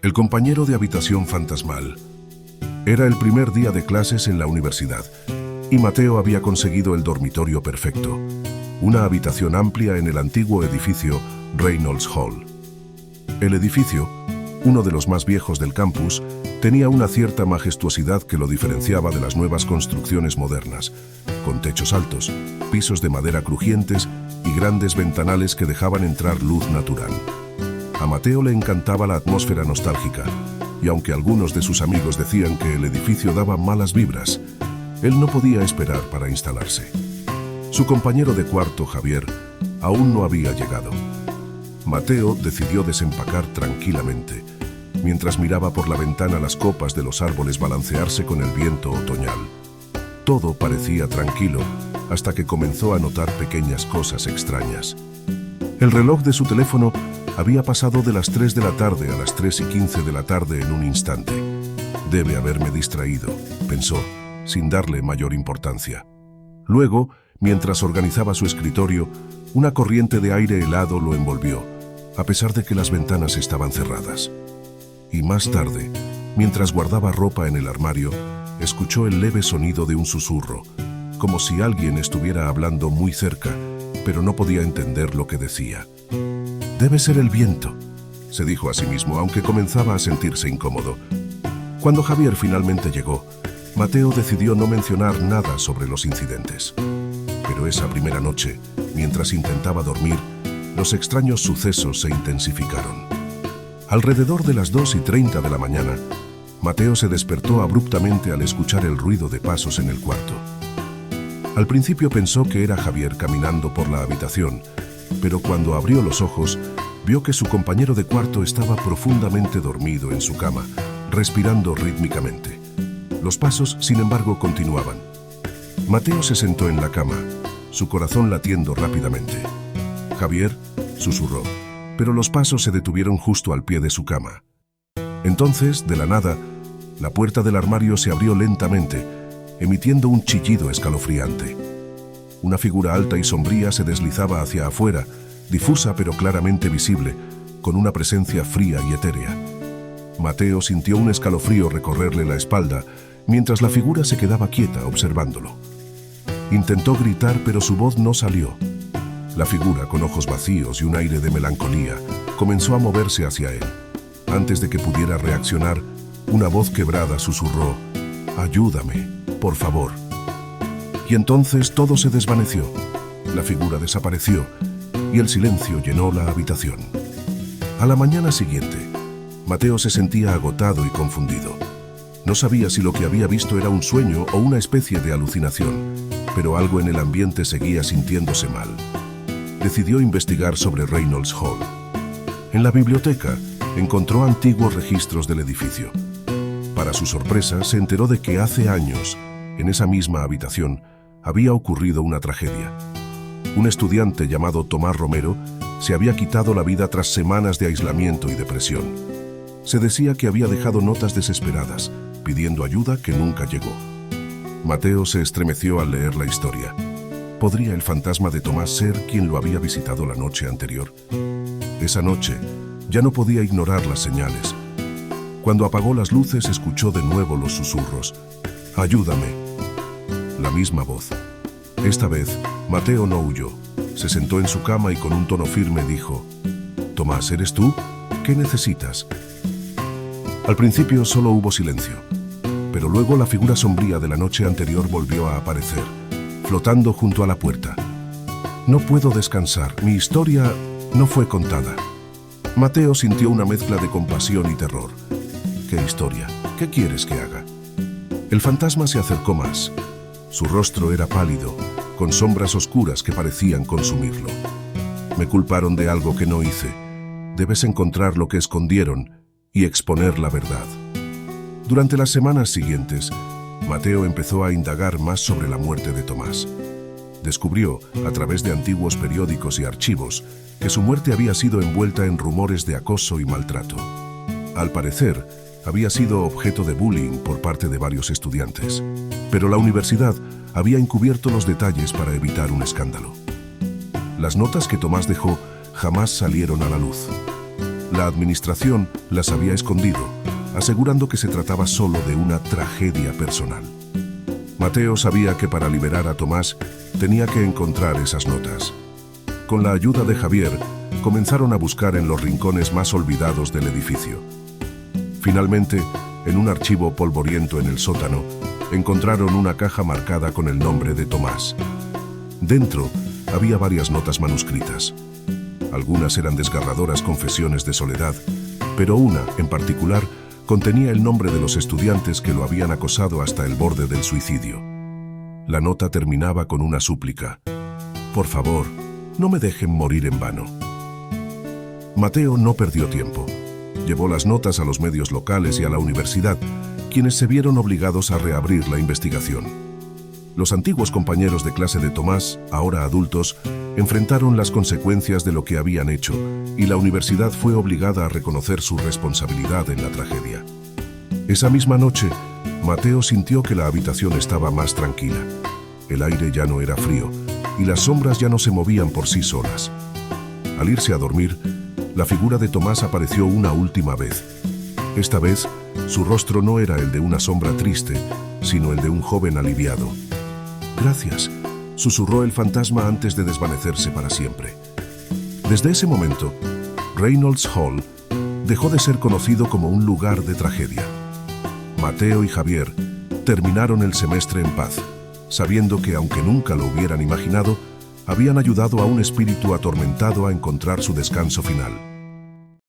El compañero de habitación fantasmal. Era el primer día de clases en la universidad, y Mateo había conseguido el dormitorio perfecto, una habitación amplia en el antiguo edificio Reynolds Hall. El edificio, uno de los más viejos del campus, tenía una cierta majestuosidad que lo diferenciaba de las nuevas construcciones modernas, con techos altos, pisos de madera crujientes y grandes ventanales que dejaban entrar luz natural. A Mateo le encantaba la atmósfera nostálgica, y aunque algunos de sus amigos decían que el edificio daba malas vibras, él no podía esperar para instalarse. Su compañero de cuarto, Javier, aún no había llegado. Mateo decidió desempacar tranquilamente, mientras miraba por la ventana las copas de los árboles balancearse con el viento otoñal. Todo parecía tranquilo, hasta que comenzó a notar pequeñas cosas extrañas. El reloj de su teléfono había pasado de las 3 de la tarde a las 3:15 de la tarde en un instante. Debe haberme distraído, pensó, sin darle mayor importancia. Luego, mientras organizaba su escritorio, una corriente de aire helado lo envolvió, a pesar de que las ventanas estaban cerradas. Y más tarde, mientras guardaba ropa en el armario, escuchó el leve sonido de un susurro, como si alguien estuviera hablando muy cerca, pero no podía entender lo que decía. «Debe ser el viento», se dijo a sí mismo, aunque comenzaba a sentirse incómodo. Cuando Javier finalmente llegó, Mateo decidió no mencionar nada sobre los incidentes. Pero esa primera noche, mientras intentaba dormir, los extraños sucesos se intensificaron. Alrededor de las 2:30 de la mañana, Mateo se despertó abruptamente al escuchar el ruido de pasos en el cuarto. Al principio pensó que era Javier caminando por la habitación, pero cuando abrió los ojos, vio que su compañero de cuarto estaba profundamente dormido en su cama, respirando rítmicamente. Los pasos, sin embargo, continuaban. Mateo se sentó en la cama, su corazón latiendo rápidamente. «Javier», susurró, pero los pasos se detuvieron justo al pie de su cama. Entonces, de la nada, la puerta del armario se abrió lentamente, emitiendo un chillido escalofriante. Una figura alta y sombría se deslizaba hacia afuera, difusa pero claramente visible, con una presencia fría y etérea. Mateo sintió un escalofrío recorrerle la espalda, mientras la figura se quedaba quieta observándolo. Intentó gritar, pero su voz no salió. La figura, con ojos vacíos y un aire de melancolía, comenzó a moverse hacia él. Antes de que pudiera reaccionar, una voz quebrada susurró: «Ayúdame, por favor». Y entonces todo se desvaneció. La figura desapareció y el silencio llenó la habitación. A la mañana siguiente, Mateo se sentía agotado y confundido. No sabía si lo que había visto era un sueño o una especie de alucinación, pero algo en el ambiente seguía sintiéndose mal. Decidió investigar sobre Reynolds Hall. En la biblioteca encontró antiguos registros del edificio. Para su sorpresa, se enteró de que hace años, en esa misma habitación, había ocurrido una tragedia. Un estudiante llamado Tomás Romero se había quitado la vida tras semanas de aislamiento y depresión. Se decía que había dejado notas desesperadas, pidiendo ayuda que nunca llegó. Mateo se estremeció al leer la historia. ¿Podría el fantasma de Tomás ser quien lo había visitado la noche anterior? Esa noche, ya no podía ignorar las señales. Cuando apagó las luces, escuchó de nuevo los susurros. «Ayúdame». La misma voz. Esta vez, Mateo no huyó. Se sentó en su cama y con un tono firme dijo: «Tomás, ¿eres tú? ¿Qué necesitas?». Al principio solo hubo silencio, pero luego la figura sombría de la noche anterior volvió a aparecer, flotando junto a la puerta. «No puedo descansar, mi historia no fue contada». Mateo sintió una mezcla de compasión y terror. «¿Qué historia? ¿Qué quieres que haga?». El fantasma se acercó más. Su rostro era pálido, con sombras oscuras que parecían consumirlo. «Me culparon de algo que no hice. Debes encontrar lo que escondieron y exponer la verdad». Durante las semanas siguientes, Mateo empezó a indagar más sobre la muerte de Tomás. Descubrió, a través de antiguos periódicos y archivos, que su muerte había sido envuelta en rumores de acoso y maltrato. Al parecer, había sido objeto de bullying por parte de varios estudiantes, pero la universidad había encubierto los detalles para evitar un escándalo. Las notas que Tomás dejó jamás salieron a la luz. La administración las había escondido, asegurando que se trataba solo de una tragedia personal. Mateo sabía que para liberar a Tomás tenía que encontrar esas notas. Con la ayuda de Javier, comenzaron a buscar en los rincones más olvidados del edificio. Finalmente, en un archivo polvoriento en el sótano, encontraron una caja marcada con el nombre de Tomás. Dentro había varias notas manuscritas. Algunas eran desgarradoras confesiones de soledad, pero una, en particular, contenía el nombre de los estudiantes que lo habían acosado hasta el borde del suicidio. La nota terminaba con una súplica: «Por favor, no me dejen morir en vano». Mateo no perdió tiempo. Llevó las notas a los medios locales y a la universidad, quienes se vieron obligados a reabrir la investigación. Los antiguos compañeros de clase de Tomás, ahora adultos, enfrentaron las consecuencias de lo que habían hecho, y la universidad fue obligada a reconocer su responsabilidad en la tragedia. Esa misma noche, Mateo sintió que la habitación estaba más tranquila. El aire ya no era frío, y las sombras ya no se movían por sí solas. Al irse a dormir, la figura de Tomás apareció una última vez. Esta vez, su rostro no era el de una sombra triste, sino el de un joven aliviado. «Gracias», susurró el fantasma antes de desvanecerse para siempre. Desde ese momento, Reynolds Hall dejó de ser conocido como un lugar de tragedia. Mateo y Javier terminaron el semestre en paz, sabiendo que, aunque nunca lo hubieran imaginado, habían ayudado a un espíritu atormentado a encontrar su descanso final.